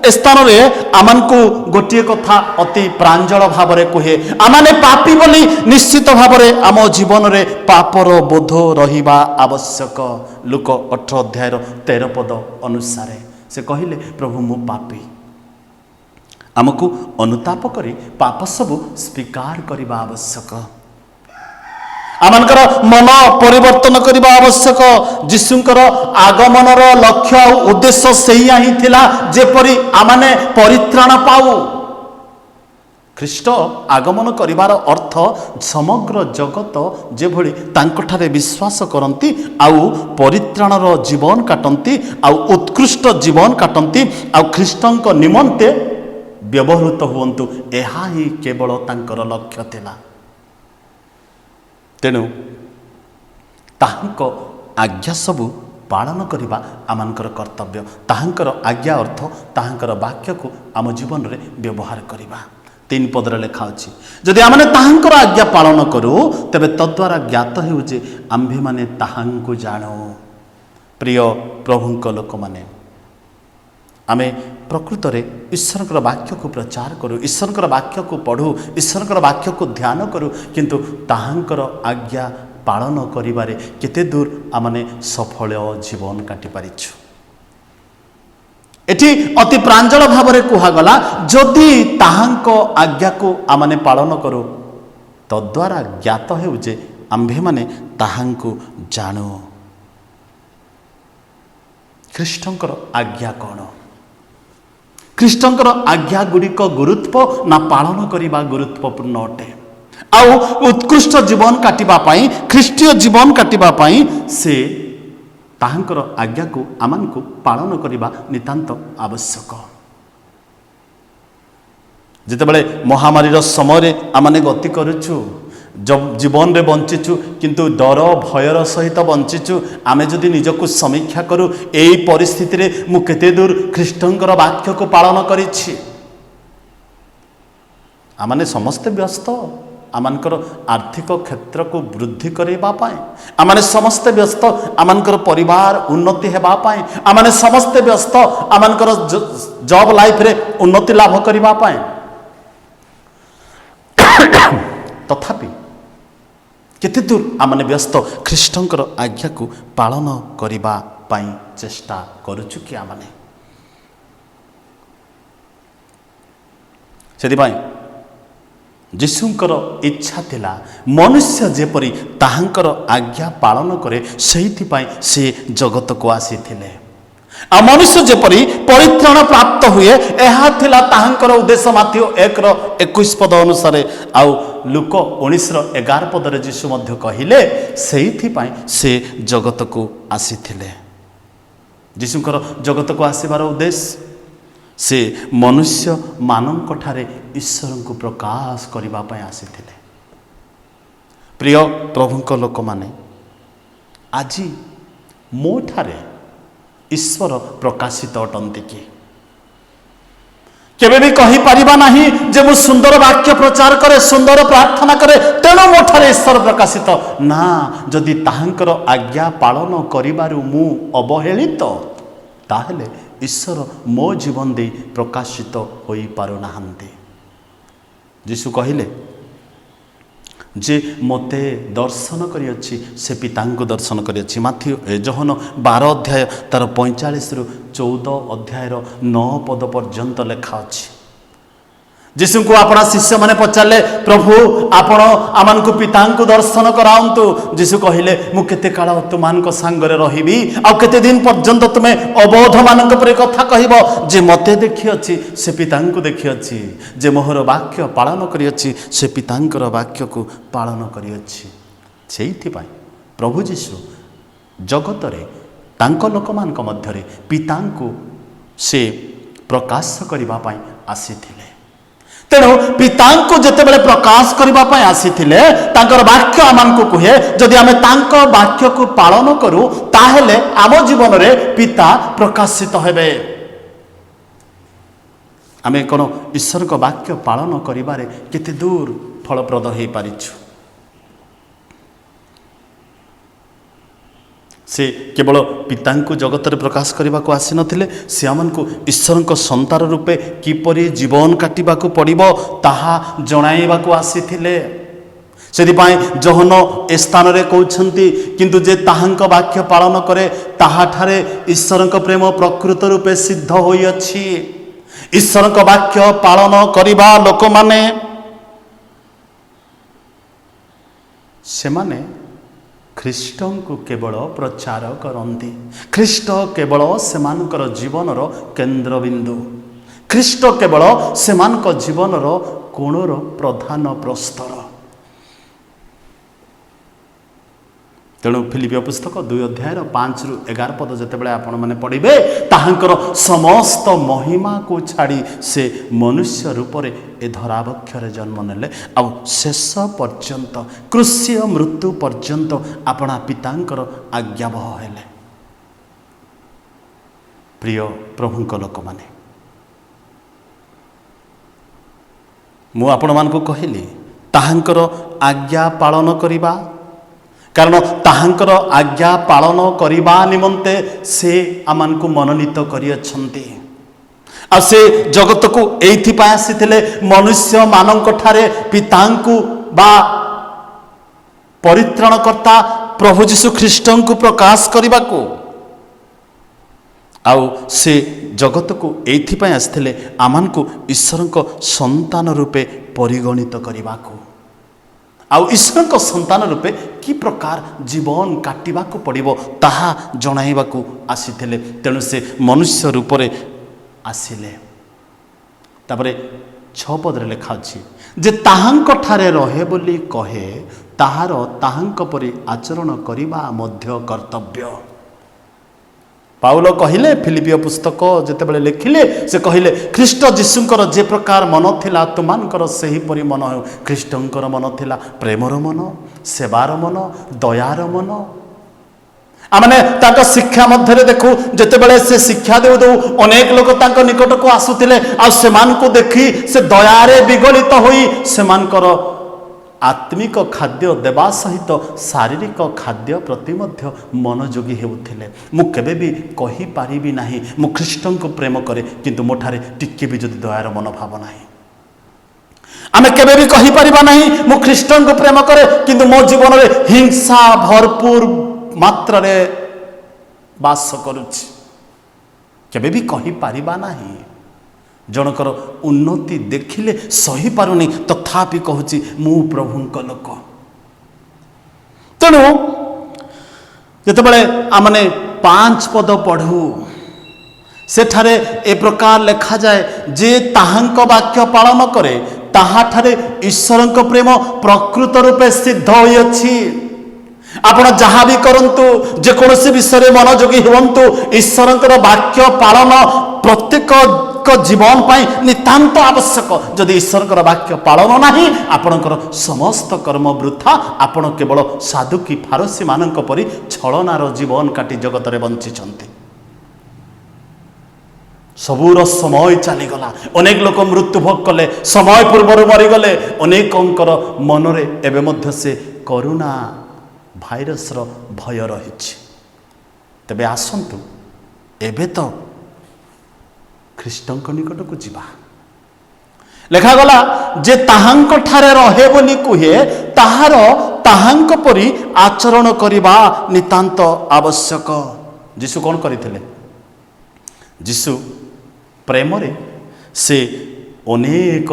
ଏ ସ୍ଥାନରେ ଆମକୁ ଗୋଟିଏ କଥା ଅତି ପ୍ରାଞ୍ଜଳ ଭାବରେ କୁହେ, ଆମମାନେ ପାପୀ ବୋଲି ନିଶ୍ଚିତ ଭାବରେ ଆମ ଜୀବନରେ ପାପର ବୋଧ ରହିବା ଆବଶ୍ୟକ। ଲୁକ 18 ଅଧ୍ୟାୟର 13 ପଦ ଅନୁସାରେ ସେ କହିଲେ, ପ୍ରଭୁ ମୁଁ ପାପୀ। ଆମକୁ ଅନୁତାପ କରି ପାପ ସବୁ ସ୍ୱୀକାର କରିବା ଆବଶ୍ୟକ। ଆମମାନଙ୍କର ମନ ପରିବର୍ତ୍ତନ କରିବା ଆବଶ୍ୟକ। ଯୀଶୁଙ୍କର ଆଗମନର ଲକ୍ଷ୍ୟ ଆଉ ଉଦ୍ଦେଶ୍ୟ ସେଇଆ ହିଁ ଥିଲା, ଯେପରି ଆମମାନେ ପରିତ୍ରାଣ ପାଉ। ଖ୍ରୀଷ୍ଟ ଆଗମନ କରିବାର ଅର୍ଥ ସମଗ୍ର ଜଗତ ଯେଭଳି ତାଙ୍କଠାରେ ବିଶ୍ୱାସ କରନ୍ତି ଆଉ ପରିତ୍ରାଣର ଜୀବନ କାଟନ୍ତି ଆଉ ଉତ୍କୃଷ୍ଟ ଜୀବନ କାଟନ୍ତି ଆଉ ଖ୍ରୀଷ୍ଟଙ୍କ ନିମନ୍ତେ ବ୍ୟବହୃତ ହୁଅନ୍ତୁ, ଏହା ହିଁ କେବଳ ତାଙ୍କର ଲକ୍ଷ୍ୟ ଥିଲା। ତେଣୁ ତାହାଙ୍କ ଆଜ୍ଞା ସବୁ ପାଳନ କରିବା ଆମମାନଙ୍କର କର୍ତ୍ତବ୍ୟ। ତାହାଙ୍କର ଆଜ୍ଞା ଅର୍ଥ ତାହାଙ୍କର ବାକ୍ୟକୁ ଆମ ଜୀବନରେ ବ୍ୟବହାର କରିବା। 3 ପଦରେ ଲେଖା ଅଛି, ଯଦି ଆମେ ତାହାଙ୍କର ଆଜ୍ଞା ପାଳନ କରୁ, ତେବେ ତଦ୍ୱାରା ଜ୍ଞାତ ହେଉ ଯେ ଆମ୍ଭେମାନେ ତାହାଙ୍କୁ ଜାଣୁ। ପ୍ରିୟ ପ୍ରଭୁଙ୍କ ଲୋକମାନେ, ଆମେ ପ୍ରକୃତରେ ଈଶ୍ୱରଙ୍କର ବାକ୍ୟକୁ ପ୍ରଚାର କରୁ, ଈଶ୍ୱରଙ୍କର ବାକ୍ୟକୁ ପଢ଼ୁ, ଈଶ୍ୱରଙ୍କର ବାକ୍ୟକୁ ଧ୍ୟାନ କରୁ, କିନ୍ତୁ ତାହାଙ୍କର ଆଜ୍ଞା ପାଳନ କରିବାରେ କେତେ ଦୂର ଆମମାନେ ସଫଳ ଜୀବନ କାଟି ପାରିଛୁ। ଏଠି ଅତି ପ୍ରାଞ୍ଜଳ ଭାବରେ କୁହାଗଲା, ଯଦି ତାହାଙ୍କ ଆଜ୍ଞାକୁ ଆମମାନେ ପାଳନ କରୁ ତଦ୍ୱାରା ଜ୍ଞାତ ହେଉ ଯେ ଆମ୍ଭେମାନେ ତାହାଙ୍କୁ ଜାଣୁ। ଖ୍ରୀଷ୍ଟଙ୍କର ଆଜ୍ଞା କ'ଣ? ଖ୍ରୀଷ୍ଟଙ୍କର ଆଜ୍ଞା ଗୁଡ଼ିକ ଗୁରୁତ୍ୱ ନା ପାଳନ କରିବା ଗୁରୁତ୍ୱପୂର୍ଣ୍ଣ ଅଟେ। ଆଉ ଉତ୍କୃଷ୍ଟ ଜୀବନ କାଟିବା ପାଇଁ, ଖ୍ରୀଷ୍ଟୀୟ ଜୀବନ କାଟିବା ପାଇଁ ସେ ତାହାଙ୍କର ଆଜ୍ଞାକୁ ଆମମାନଙ୍କୁ ପାଳନ କରିବା ନିତାନ୍ତ ଆବଶ୍ୟକ। ଯେତେବେଳେ ମହାମାରୀର ସମୟରେ ଆମେ ଗତି କରୁଛୁ, ଜୀବନରେ ବଞ୍ଚିଛୁ କିନ୍ତୁ ଡର ଭୟର ସହିତ ବଞ୍ଚିଛୁ, ଆମେ ଯଦି ନିଜକୁ ସମୀକ୍ଷା କରୁ ଏହି ପରିସ୍ଥିତିରେ ମୁଁ କେତେ ଦୂର ଖ୍ରୀଷ୍ଟଙ୍କର ବାକ୍ୟକୁ ପାଳନ କରିଛି। ଆମମାନେ ସମସ୍ତେ ବ୍ୟସ୍ତ ଆମମାନଙ୍କର ଆର୍ଥିକ କ୍ଷେତ୍ରକୁ ବୃଦ୍ଧି କରିବା ପାଇଁ, ଆମମାନେ ସମସ୍ତେ ବ୍ୟସ୍ତ ଆମମାନଙ୍କର ପରିବାର ଉନ୍ନତି ହେବା ପାଇଁ, ଆମମାନେ ସମସ୍ତେ ବ୍ୟସ୍ତ ଆମମାନଙ୍କର ଜବ୍ ଲାଇଫରେ ଉନ୍ନତି ଲାଭ କରିବା ପାଇଁ। ତଥାପି କେତେ ଦୂର ଆମମାନେ ବ୍ୟସ୍ତ ଖ୍ରୀଷ୍ଟଙ୍କର ଆଜ୍ଞାକୁ ପାଳନ କରିବା ପାଇଁ ଚେଷ୍ଟା କରୁଛୁ କି ଆମମାନେ? ସେଥିପାଇଁ ଯୀଶୁଙ୍କର ଇଚ୍ଛା ଥିଲା ମନୁଷ୍ୟ ଯେପରି ତାହାଙ୍କର ଆଜ୍ଞା ପାଳନ କରେ, ସେଇଥିପାଇଁ ସେ ଜଗତକୁ ଆସିଥିଲେ। ଆଉ ମନୁଷ୍ୟ ଯେପରି ପରିତ୍ରାଣ ପ୍ରାପ୍ତ ହୁଏ, ଏହା ଥିଲା ତାହାଙ୍କର ଉଦ୍ଦେଶ୍ୟ। ମାଥିଓ 1:21 ଅନୁସାରେ, ଆଉ ଲୁକ 19:11 ଯୀଶୁ ମଧ୍ୟ କହିଲେ ସେଇଥିପାଇଁ ସେ ଜଗତକୁ ଆସିଥିଲେ। ଯୀଶୁଙ୍କର ଜଗତକୁ ଆସିବାର ଉଦ୍ଦେଶ୍ୟ ସେ ମନୁଷ୍ୟମାନଙ୍କଠାରେ ଈଶ୍ୱରଙ୍କୁ ପ୍ରକାଶ କରିବା ପାଇଁ ଆସିଥିଲେ। ପ୍ରିୟ ପ୍ରଭୁଙ୍କ ଲୋକମାନେ, ଆଜି ମୋ ଠାରେ ଈଶ୍ୱର ପ୍ରକାଶିତ ଅଟନ୍ତି କି? କେବେ ବି କହିପାରିବା ନାହିଁ ଯେ ମୁଁ ସୁନ୍ଦର ବାକ୍ୟ ପ୍ରଚାର କରେ, ସୁନ୍ଦର ପ୍ରାର୍ଥନା କରେ, ତେଣୁ ମୋ ଠାରେ ଈଶ୍ୱର ପ୍ରକାଶିତ। ନା, ଯଦି ତାହାଙ୍କର ଆଜ୍ଞା ପାଳନ କରିବାରୁ ମୁଁ ଅବହେଳିତ, ତାହେଲେ ଈଶ୍ୱର ମୋ ଜୀବନ ଦେଇ ପ୍ରକାଶିତ ହୋଇପାରୁନାହାନ୍ତି। ଯୀଶୁ କହିଲେ ଯେ ମୋତେ ଦର୍ଶନ କରିଅଛି ସେ ପିତାଙ୍କୁ ଦର୍ଶନ କରିଅଛି। ଯୋହନ 12 ତାର 45 14 9 ପର୍ଯ୍ୟନ୍ତ ଲେଖା ଅଛି। ଯୀଶୁଙ୍କୁ ଆପଣା ଶିଷ୍ୟମାନେ ପଚାରିଲେ, ପ୍ରଭୁ ଆପଣ ଆମମାନଙ୍କୁ ପିତାଙ୍କୁ ଦର୍ଶନ କରାନ୍ତୁ। ଯୀଶୁ କହିଲେ, ମୁଁ କେତେ କାଳ ତୁମାନଙ୍କ ସାଙ୍ଗରେ ରହିବି, ଆଉ କେତେ ଦିନ ପର୍ଯ୍ୟନ୍ତ ତୁମେ ଅବୋଧମାନଙ୍କ ପରି କଥା କହିବ? ଯେ ମୋତେ ଦେଖିଅଛି ସେ ପିତାଙ୍କୁ ଦେଖିଅଛି, ଯେ ମୋହର ବାକ୍ୟ ପାଳନ କରିଅଛି ସେ ପିତାଙ୍କର ବାକ୍ୟକୁ ପାଳନ କରିଅଛି। ସେଇଥିପାଇଁ ପ୍ରଭୁ ଯୀଶୁ ଜଗତରେ ତାଙ୍କ ଲୋକମାନଙ୍କ ମଧ୍ୟରେ ପିତାଙ୍କୁ ସେ ପ୍ରକାଶ କରିବା ପାଇଁ ଆସିଥିଲେ। ତେଣୁ ପିତାଙ୍କୁ ଯେତେବେଳେ ପ୍ରକାଶ କରିବା ପାଇଁ ଆସିଥିଲେ, ତାଙ୍କର ବାକ୍ୟ ଆମମାନଙ୍କୁ କୁହେ, ଯଦି ଆମେ ତାଙ୍କ ବାକ୍ୟକୁ ପାଳନ କରୁ ତାହେଲେ ଆମ ଜୀବନରେ ପିତା ପ୍ରକାଶିତ ହେବେ। ଆମେ କ'ଣ ଈଶ୍ୱରଙ୍କ ବାକ୍ୟ ପାଳନ କରିବାରେ କେତେ ଦୂର ଫଳପ୍ରଦ ହୋଇପାରିଛୁ? ସେ କେବଳ ପିତାଙ୍କୁ ଜଗତରେ ପ୍ରକାଶ କରିବାକୁ ଆସିନଥିଲେ, ସେ ଆମମାନଙ୍କୁ ଈଶ୍ୱରଙ୍କ ସନ୍ତାନ ରୂପେ କିପରି ଜୀବନ କାଟିବାକୁ ପଡ଼ିବ ତାହା ଜଣାଇବାକୁ ଆସିଥିଲେ। ସେଥିପାଇଁ ଯୋହନ ଏ ସ୍ଥାନରେ କହୁଛନ୍ତି, କିନ୍ତୁ ଯେ ତାହାଙ୍କ ବାକ୍ୟ ପାଳନ କରେ ତାହାଠାରେ ଈଶ୍ୱରଙ୍କ ପ୍ରେମ ପ୍ରକୃତ ରୂପେ ସିଦ୍ଧ ହୋଇଅଛି। ଈଶ୍ୱରଙ୍କ ବାକ୍ୟ ପାଳନ କରିବା ଲୋକମାନେ ସେମାନେ ଖ୍ରୀଷ୍ଟଙ୍କୁ କେବଳ ପ୍ରଚାର କରନ୍ତି। ଖ୍ରୀଷ୍ଟ କେବଳ ସେମାନଙ୍କର ଜୀବନର କେନ୍ଦ୍ରବିନ୍ଦୁ। ଖ୍ରୀଷ୍ଟ କେବଳ ସେମାନଙ୍କ ଜୀବନର କୋଣର ପ୍ରଧାନ ପ୍ରସ୍ତର। ତେଣୁ ଫିଲିପିଓ ପୁସ୍ତକ 2:5-11 ଯେତେବେଳେ ଆପଣମାନେ ପଢ଼ିବେ, ତାହାଙ୍କର ସମସ୍ତ ମହିମାକୁ ଛାଡ଼ି ସେ ମନୁଷ୍ୟ ରୂପରେ ଏ ଧରାବକ୍ଷରେ ଜନ୍ମ ନେଲେ, ଆଉ ଶେଷ ପର୍ଯ୍ୟନ୍ତ କ୍ରୁଶୀୟ ମୃତ୍ୟୁ ପର୍ଯ୍ୟନ୍ତ ଆପଣା ପିତାଙ୍କର ଆଜ୍ଞାବହ ହେଲେ। ପ୍ରିୟ ପ୍ରଭୁଙ୍କ ଲୋକମାନେ, ମୁଁ ଆପଣମାନଙ୍କୁ କହିଲି ତାହାଙ୍କର ଆଜ୍ଞା ପାଳନ କରିବା, କାରଣ ତାହାଙ୍କର ଆଜ୍ଞା ପାଳନ କରିବା ନିମନ୍ତେ ସେ ଆମମାନଙ୍କୁ ମନୋନୀତ କରିଅଛନ୍ତି। ଆଉ ସେ ଜଗତକୁ ଏଇଥିପାଇଁ ଆସିଥିଲେ, ମନୁଷ୍ୟମାନଙ୍କଠାରେ ପିତାଙ୍କୁ ବା ପରିତ୍ରାଣକର୍ତ୍ତା ପ୍ରଭୁ ଯୀଶୁ ଖ୍ରୀଷ୍ଟଙ୍କୁ ପ୍ରକାଶ କରିବାକୁ। ଆଉ ସେ ଜଗତକୁ ଏଇଥିପାଇଁ ଆସିଥିଲେ ଆମମାନଙ୍କୁ ଈଶ୍ୱରଙ୍କ ସନ୍ତାନ ରୂପେ ପରିଗଣିତ କରିବାକୁ। ଆଉ ଈଶ୍ୱରଙ୍କ ସନ୍ତାନ ରୂପେ କି ପ୍ରକାର ଜୀବନ କାଟିବାକୁ ପଡ଼ିବ ତାହା ଜଣାଇବାକୁ ଆସିଥିଲେ। ତେଣୁ ସେ ମନୁଷ୍ୟ ରୂପରେ ଆସିଲେ। ତାପରେ 6 ପଦରେ ଲେଖା ଅଛି ଯେ ତାହାଙ୍କଠାରେ ରହେ ବୋଲି କହେ ତାହାର ତାହାଙ୍କ ପରି ଆଚରଣ କରିବା ମଧ୍ୟ କର୍ତ୍ତବ୍ୟ। ପାଉଲ କହିଲେ ଫିଲିପିଓ ପୁସ୍ତକ ଯେତେବେଳେ ଲେଖିଲେ ସେ କହିଲେ ଖ୍ରୀଷ୍ଟ ଯୀଶୁଙ୍କର ଯେ ପ୍ରକାର ମନ ଥିଲା ତୁମମାନଙ୍କର ସେହିପରି ମନ ହେଉ। ଖ୍ରୀଷ୍ଟଙ୍କର ମନ ଥିଲା ପ୍ରେମର ମନ, ସେବାର ମନ, ଦୟାର ମନ। ଆମେ ତାଙ୍କ ଶିକ୍ଷା ମଧ୍ୟରେ ଦେଖୁ ଯେତେବେଳେ ସେ ଶିକ୍ଷା ଦେଉ ଦେଉ ଅନେକ ଲୋକ ତାଙ୍କ ନିକଟକୁ ଆସୁଥିଲେ ଆଉ ସେମାନଙ୍କୁ ଦେଖି ସେ ଦୟାରେ ବିଗଳିତ ହୋଇ ସେମାନଙ୍କର ଆତ୍ମିକ ଖାଦ୍ୟ ଦେବା ସହିତ ଶାରୀରିକ ଖାଦ୍ୟ ପ୍ରତି ମଧ୍ୟ ମନୋଯୋଗୀ ହେଉଥିଲେ। ମୁଁ କେବେ ବି କହିପାରିବି ନାହିଁ ମୁଁ ଖ୍ରୀଷ୍ଟଙ୍କୁ ପ୍ରେମ କରେ କିନ୍ତୁ ମୋ ଠାରେ ଟିକେ ବି ଯଦି ଦୟାର ମନୋଭାବ ନାହିଁ। ଆମେ କେବେ ବି କହିପାରିବା ନାହିଁ ମୁଁ ଖ୍ରୀଷ୍ଟଙ୍କୁ ପ୍ରେମ କରେ କିନ୍ତୁ ମୋ ଜୀବନରେ ହିଂସା ଭରପୁର ମାତ୍ରାରେ ବାସ କରୁଛି। କେବେ ବି କହିପାରିବା ନାହିଁ। ଜଣଙ୍କର ଉନ୍ନତି ଦେଖିଲେ ସହିପାରୁନି ତଥାପି କହୁଛି ମୁଁ ପ୍ରଭୁଙ୍କ ଲୋକ। ତେଣୁ ଯେତେବେଳେ ଆମେ 5 ପଦ ପଢ଼ୁ ସେଠାରେ ଏ ପ୍ରକାର ଲେଖାଯାଏ ଯେ ତାହାଙ୍କ ବାକ୍ୟ ପାଳନ କରେ ତାହାଠାରେ ଈଶ୍ୱରଙ୍କ ପ୍ରେମ ପ୍ରକୃତ ରୂପେ ସିଦ୍ଧ ହୋଇଅଛି। ଆପଣ ଯାହା ବି କରନ୍ତୁ ଯେକୌଣସି ବିଷୟରେ ମନୋଯୋଗୀ ହୁଅନ୍ତୁ ଈଶ୍ୱରଙ୍କର ବାକ୍ୟ ପାଳନ ପ୍ରତ୍ୟେକ ଜୀବନ ପାଇଁ ନିତାନ୍ତ ଆବଶ୍ୟକ। ଯଦି ଈଶ୍ୱରଙ୍କର ବାକ୍ୟ ପାଳନ ନାହିଁ ଆପଣଙ୍କର ସମସ୍ତ କର୍ମ ବୃଥା। ଆପଣ କେବଳ ସାଧୁକି ଫାରସୀ ମାନଙ୍କ ପରି ଛଳନାର ଜୀବନ କାଟି ଜଗତରେ ବଞ୍ଚିଛନ୍ତି। ସବୁର ସମୟ ଚାଲିଗଲା। ଅନେକ ଲୋକ ମୃତ୍ୟୁଭୋଗ କଲେ, ସମୟ ପୂର୍ବରୁ ମରିଗଲେ। ଅନେକଙ୍କର ମନରେ ଏବେ ମଧ୍ୟ ସେ କରୋନା ଭାଇରସର ଭୟ ରହିଛି। ତେବେ ଆସନ୍ତୁ ଏବେ ତ ଖ୍ରୀଷ୍ଟଙ୍କ ନିକଟକୁ ଯିବା। ଲେଖାଗଲା ଯେ ତାହାଙ୍କଠାରେ ରହେ ବୋଲି କୁହେ ତାହାର ତାହାଙ୍କ ପରି ଆଚରଣ କରିବା ନିତାନ୍ତ ଆବଶ୍ୟକ। ଯୀଶୁ କ'ଣ କରିଥିଲେ? ଯୀଶୁ ପ୍ରେମରେ ସେ ଅନେକ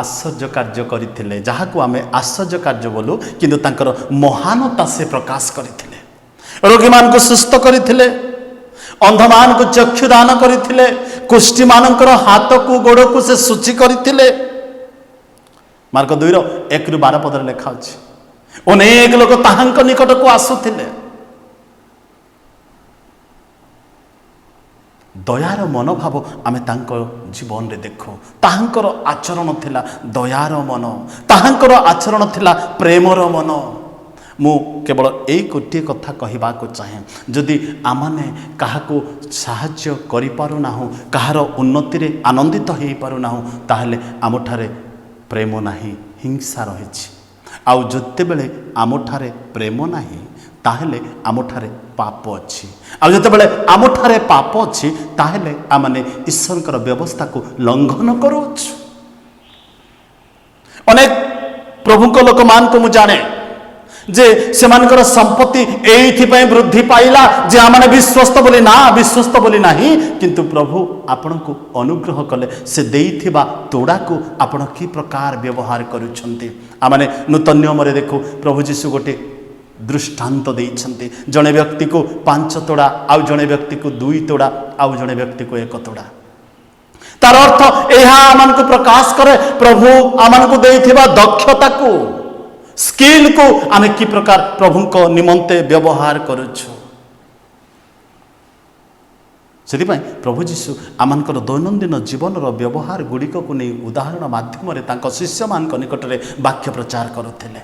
ଆଶ୍ଚର୍ଯ୍ୟ କାର୍ଯ୍ୟ କରିଥିଲେ ଯାହାକୁ ଆମେ ଆଶ୍ଚର୍ଯ୍ୟ କାର୍ଯ୍ୟ ବୋଲୁ କିନ୍ତୁ ତାଙ୍କର ମହାନତା ସେ ପ୍ରକାଶ କରିଥିଲେ। ରୋଗୀମାନଙ୍କୁ ସୁସ୍ଥ କରିଥିଲେ, ଅନ୍ଧମାନଙ୍କୁ ଚକ୍ଷୁ ଦାନ କରିଥିଲେ, କୁଷ୍ଠୀମାନଙ୍କର ହାତକୁ ଗୋଡ଼କୁ ସେ ଶୁଚି କରିଥିଲେ। ମାର୍କ 2:1-12 ପଦରେ ଲେଖା ଅଛି ଅନେକ ଲୋକ ତାହାଙ୍କ ନିକଟକୁ ଆସୁଥିଲେ। ଦୟାର ମନୋଭାବ ଆମେ ତାଙ୍କ ଜୀବନରେ ଦେଖୁ। ତାହାଙ୍କର ଆଚରଣ ଥିଲା ଦୟାର ମନ, ତାହାଙ୍କର ଆଚରଣ ଥିଲା ପ୍ରେମର ମନ। ମୁଁ କେବଳ ଏଇ ଗୋଟିଏ କଥା କହିବାକୁ ଚାହେଁ ଯଦି ଆମେ କାହାକୁ ସାହାଯ୍ୟ କରିପାରୁନାହୁଁ, କାହାର ଉନ୍ନତିରେ ଆନନ୍ଦିତ ହୋଇପାରୁନାହୁଁ ତାହେଲେ ଆମଠାରେ ପ୍ରେମ ନାହିଁ, ହିଂସା ରହିଛି। ଆଉ ଯେତେବେଳେ ଆମଠାରେ ପ୍ରେମ ନାହିଁ ତାହେଲେ ଆମଠାରେ ପାପ ଅଛି। ଆଉ ଯେତେବେଳେ ଆମଠାରେ ପାପ ଅଛି ତାହେଲେ ଆମେ ଈଶ୍ୱରଙ୍କର ବ୍ୟବସ୍ଥାକୁ ଲଙ୍ଘନ କରୁଛୁ। ଅନେକ ପ୍ରଭୁଙ୍କ ଲୋକମାନଙ୍କୁ ମୁଁ ଜାଣେ ଯେ ସେମାନଙ୍କର ସମ୍ପତ୍ତି ଏଇଥିପାଇଁ ବୃଦ୍ଧି ପାଇଲା ଯେ ଆମେ ବିଶ୍ୱସ୍ତ ବୋଲି ନା, ବିଶ୍ୱସ୍ତ ବୋଲି ନାହିଁ, କିନ୍ତୁ ପ୍ରଭୁ ଆପଣଙ୍କୁ ଅନୁଗ୍ରହ କଲେ ସେ ଦେଇଥିବା ତୋଡ଼ାକୁ ଆପଣ କି ପ୍ରକାର ବ୍ୟବହାର କରୁଛନ୍ତି। ଆମେ ନୂତନ ନିୟମରେ ଦେଖୁ ପ୍ରଭୁ ଯୀଶୁ ଗୋଟେ ଦୃଷ୍ଟାନ୍ତ ଦେଇଛନ୍ତି। ଜଣେ ବ୍ୟକ୍ତିକୁ 5 ତୋଡ଼ା, ଆଉ ଜଣେ ବ୍ୟକ୍ତିକୁ 2 ତୋଡ଼ା, ଆଉ ଜଣେ ବ୍ୟକ୍ତିକୁ 1 ତୋଡ଼ା। ତାର ଅର୍ଥ ଏହା ଆମକୁ ପ୍ରକାଶ କରେ ପ୍ରଭୁ ଆମକୁ ଦେଇଥିବା ଦକ୍ଷତାକୁ, ସ୍କିଲକୁ ଆମେ କି ପ୍ରକାର ପ୍ରଭୁଙ୍କ ନିମନ୍ତେ ବ୍ୟବହାର କରୁଛୁ। ସେଥିପାଇଁ ପ୍ରଭୁ ଯୀଶୁ ଆମଙ୍କର ଦୈନନ୍ଦିନ ଜୀବନର ବ୍ୟବହାର ଗୁଡ଼ିକକୁ ନେଇ ଉଦାହରଣ ମାଧ୍ୟମରେ ତାଙ୍କ ଶିଷ୍ୟମାନଙ୍କ ନିକଟରେ ବାକ୍ୟ ପ୍ରଚାର କରୁଥିଲେ।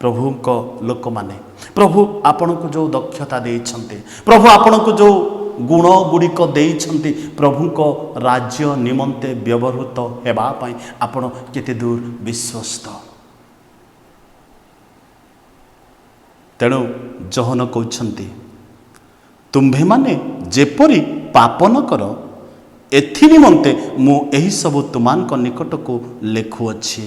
ପ୍ରଭୁଙ୍କ ଲୋକମାନେ ପ୍ରଭୁ ଆପଣଙ୍କୁ ଯେଉଁ ଦକ୍ଷତା ଦେଇଛନ୍ତି, ପ୍ରଭୁ ଆପଣଙ୍କୁ ଯେଉଁ ଗୁଣ ଗୁଡ଼ିକ ଦେଇଛନ୍ତି ପ୍ରଭୁଙ୍କ ରାଜ୍ୟ ନିମନ୍ତେ ବ୍ୟବହୃତ ହେବା ପାଇଁ ଆପଣ କେତେ ଦୂର ବିଶ୍ୱସ୍ତ। ତେଣୁ ଜହନ କହୁଛନ୍ତି ତୁମ୍ଭେମାନେ ଯେପରି ପାପ ନ କର ଏଥି ନିମନ୍ତେ ମୁଁ ଏହିସବୁ ତୁମାନଙ୍କ ନିକଟକୁ ଲେଖୁଅଛି।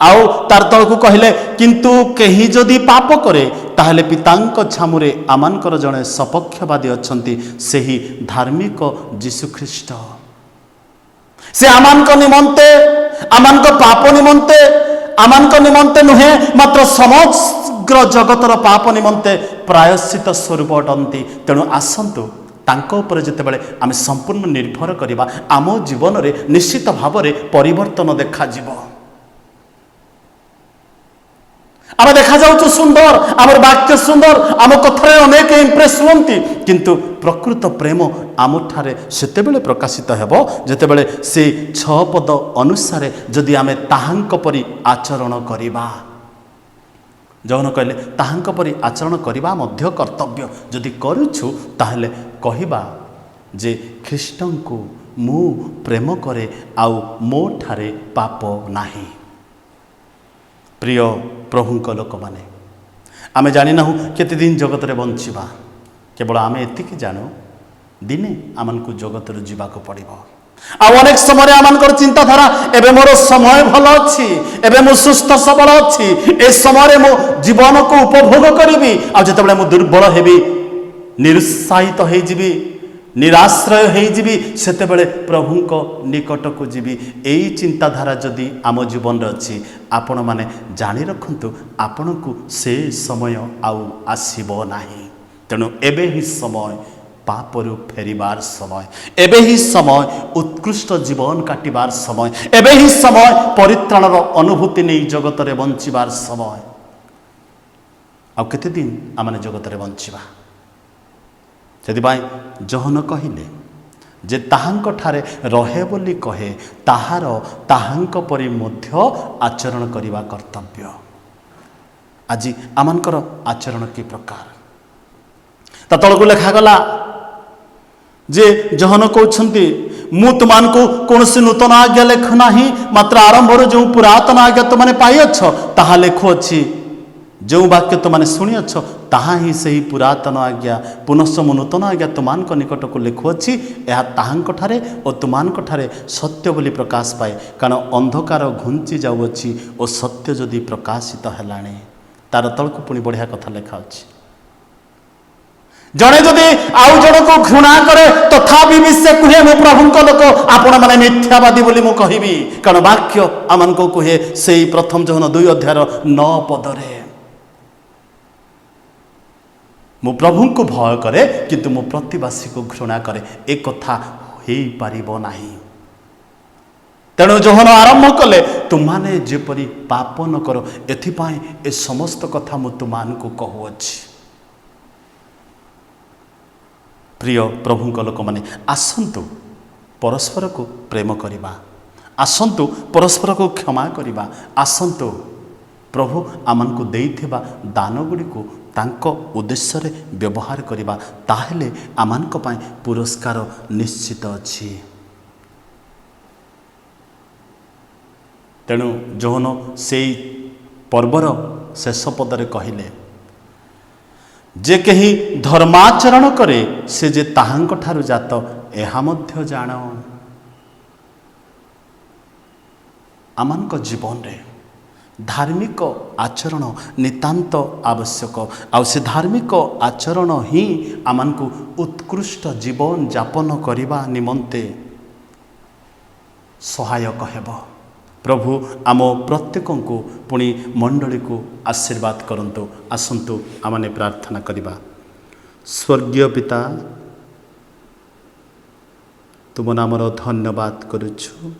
आउ तार तलकू कहले किंतु कहीं जदि पाप करे ताहले पितांक छामुरे आमानकर जड़े सपक्षवादी अछंती सेही धार्मिक जीशुख्रीष्ट से आमानक निमंते आमानक पाप निमंते आमानक निमंते नुहे मात्र समग्र जगतर पाप निमंते प्रायश्चित स्वरूप अटंती तेणु आसंतु तांको ऊपर जेतेबेले आमे संपूर्ण निर्भर करिबा आम जीवन रे निश्चित भाव रे परिवर्तन देखा जिवो आम देखा जाऊँ सुंदर आमर वाक्य सुंदर आम कथार अनेक इम्प्रेस हुंती किंतु प्रकृत प्रेम आम ठारे सेतेबेले प्रकाशित हेबो जेतेबेले से 6 पद अनुसार जदि आमे ताहांक परि आचरण करिबा जौन कहले ताहांक परि आचरण करिबा मध्य कर्तव्य जदि करूछु ताहले कहिबा जे ख्रीष्टंकु मु प्रेम करे आउ मो ठारे पाप नाही। प्रिय प्रभुंक लोक माने आमे जानि नाहु केते दिन जगत रे बंचिबा केवल आमे एतिकी जानो दिने आमनकु जगत रे जीवाको पड़िबो आ अनेक समय आमनकर चिंताधारा एबे मोर समय भल अछि एबे मु सुस्थ सबल अछि ए समय मु जीवन को उपभोग करिबी आ जतबेले मु दुर्बल हेबी निरुत्साहित होई जिबी निराश्रय हो जीवी सेतेबेले प्रभुंक निकट को जीवी यही चिंताधारा जदि आम जीवन अच्छी आपण माने जानी रखंतु आपण को से समय आउ आसीबो नाही तेणु एबे ही समय पापरु फेरिबार समय एबे ही समय उत्कृष्ट जीवन काटिबार समय एबे ही समय परित्राणर अनुभूति नहीं जगत रे बंचिबार समय आ केते दिन आमने जगत रे बंचिबा सेदिबाई जहन कहिले जे ताहांक ठारे रहे बोली कहे ताहार ताहांक परि मध्य आचरण करिबा कर्तव्य। आज आमानकर आचरण की प्रकार तलकू लेखा गला जे जहन कहते मु तुमको कौन नूतन आज्ञा लेख नाही मात्र आरंभ जो पुरातन आज्ञा तुमने पाइछ ताहा लेखुअछि जो वाक्य तुमने शुणिअछ ताहा ही सही पुरातन आज्ञा पुनश्च मु नूतन आज्ञा तुमानक निकट को लिखुअछि यह ताहांक ठारे और तुमानक ठारे सत्य बोली प्रकाश पाए कारण अंधकार घुंची जाउछि और सत्य जदि प्रकाशित हेलाणी तार तलक पुणी बढ़िया कथा लेखा अछि जड़े जदि आउ जन को घृणा करे तथापि भी से कहे मु प्रभुंक लोक आपण माने मिथ्यावादी बोली मु कहिबी कारण वाक्य आमन को कहे से प्रथम जहन 2 अध्याय 9 पदरे मु प्रभु को भय करे किंतु मु प्रतिवासी को घृणा करे एक कथा हो पारिबो नाही तेणु जहन आरंभ कले तुमाने जेपरी पाप न करो एथिपाई ए समस्त कथा मु तुमान को कहूअछि। प्रिय प्रभुंक लोक माने आसंतु परस्पर को प्रेम करिबा आसंतु परस्पर को क्षमा करिबा आसंतु प्रभु आमन को देइथिबा दान गुडी को तांको उद्देश्य रे व्यवहार करिबा ताहेले आमानक पय पुरस्कार निश्चित अछि। तेणु जहन से पर्वर शेष पदरे कहिले जे कहीं धर्माचरण करे से जे ताहांक ठारु जात एहा मध्य जान आमानक जीवन रे धार्मिक आचरण नितांत आवश्यक आउ से धार्मिक आचरण ही आमानकु उत्कृष्ट जीवन यापन करिबा निमंते सहायक हेबो। प्रभु आम प्रत्येक को पुणी मंडली को आशीर्वाद करंतु आसंतु आमने प्रार्थना करिबा। स्वर्गीय पिता तुम नामर धन्यवाद करुछु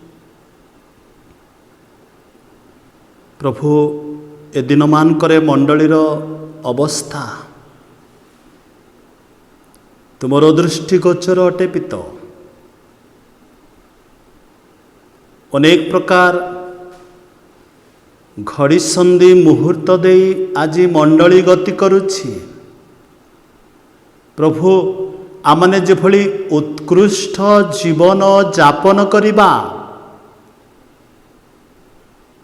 प्रभु ए दिन मानकरे मंडलीर अवस्था तुमर दृष्टिगोचर अटे पित अनेक प्रकार घड़ी संधि मुहूर्त दे आज मंडली गति करुछि प्रभु आमने जेभली उत्कृष्ट जीवन यापन करिबा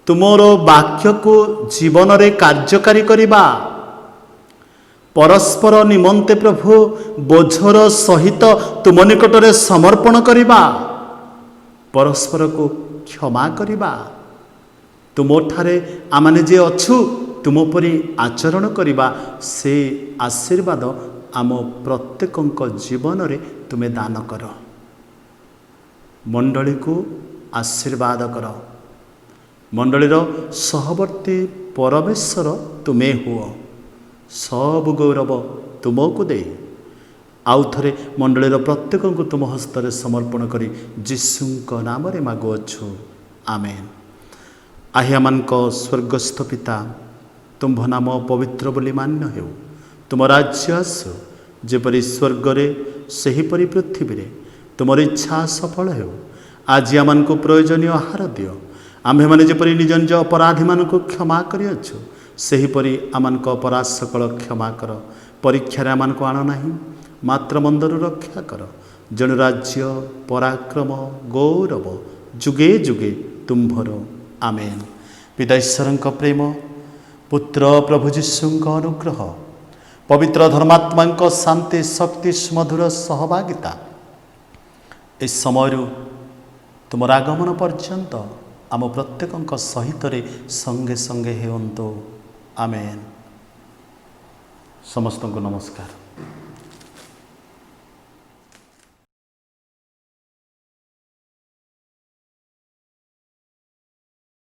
तुमर वाक्य को जीवन रे कार्यकारी करिबा परस्पर निमंते प्रभु बोझर सहित तुम निकटरे समर्पण करिबा परस्पर को क्षमा करिबा ତୁମଠାରେ ଆମମାନେ ଯେ ଅଛୁ ତୁମ ପରି ଆଚରଣ କରିବା ସେ ଆଶୀର୍ବାଦ ଆମ ପ୍ରତ୍ୟେକଙ୍କ ଜୀବନରେ ତୁମେ ଦାନ କର। ମଣ୍ଡଳୀକୁ ଆଶୀର୍ବାଦ କର। ମଣ୍ଡଳୀର ସହବର୍ତ୍ତୀ ପରମେଶ୍ୱର ତୁମେ ହୁଅ। ସବୁ ଗୌରବ ତୁମକୁ ଦେଇ ଆଉ ଥରେ ମଣ୍ଡଳୀର ପ୍ରତ୍ୟେକଙ୍କୁ ତୁମ ହସ୍ତରେ ସମର୍ପଣ କରି ଯୀଶୁଙ୍କ ନାମରେ ମାଗୁଅଛୁ, ଆମେନ୍। ଆହ୍ୟାମାନଙ୍କ ସ୍ୱର୍ଗସ୍ଥ ପିତା, ତୁମ୍ଭ ନାମ ପବିତ୍ର ବୋଲି ମାନ୍ୟ ହେଉ। ତୁମ ରାଜ୍ୟ ଆସୁ, ଯେପରି ସ୍ୱର୍ଗରେ ସେହିପରି ପୃଥିବୀରେ ତୁମର ଇଚ୍ଛା ସଫଳ ହେଉ। ଆଜି ଆମମାନଙ୍କୁ ପ୍ରୟୋଜନୀୟ ଆହାର ଦିଅ। ଆମ୍ଭେମାନେ ଯେପରି ନିଜ ନିଜ ଅପରାଧୀମାନଙ୍କୁ କ୍ଷମା କରିଅଛୁ, ସେହିପରି ଆମମାନଙ୍କ ଅପରାଧ ସକଳ କ୍ଷମା କର। ପରୀକ୍ଷାରେ ଆମମାନଙ୍କୁ ଆଣ ନାହିଁ, ମାତ୍ର ମନ୍ଦରୁ ରକ୍ଷା କର। ଯେଣୁ ରାଜ୍ୟ, ପରାକ୍ରମ, ଗୌରବ ଯୁଗେ ଯୁଗେ ତୁମ୍ଭର, ଆମେନ୍। ପିତା ଈଶ୍ୱରଙ୍କ ପ୍ରେମ, ପୁତ୍ର ପ୍ରଭୁ ଯୀଶୁଙ୍କ ଅନୁଗ୍ରହ, ପବିତ୍ର ଧର୍ମାତ୍ମାଙ୍କ ଶାନ୍ତି, ଶକ୍ତି, ସୁମଧୁର ସହଭାଗିତା ଏ ସମୟରୁ ତୁମର ଆଗମନ ପର୍ଯ୍ୟନ୍ତ ଆମ ପ୍ରତ୍ୟେକଙ୍କ ସହିତରେ ସଙ୍ଗେ ସଙ୍ଗେ ହେଉନ୍ତୁ, ଆମେନ୍। ସମସ୍ତଙ୍କୁ ନମସ୍କାର।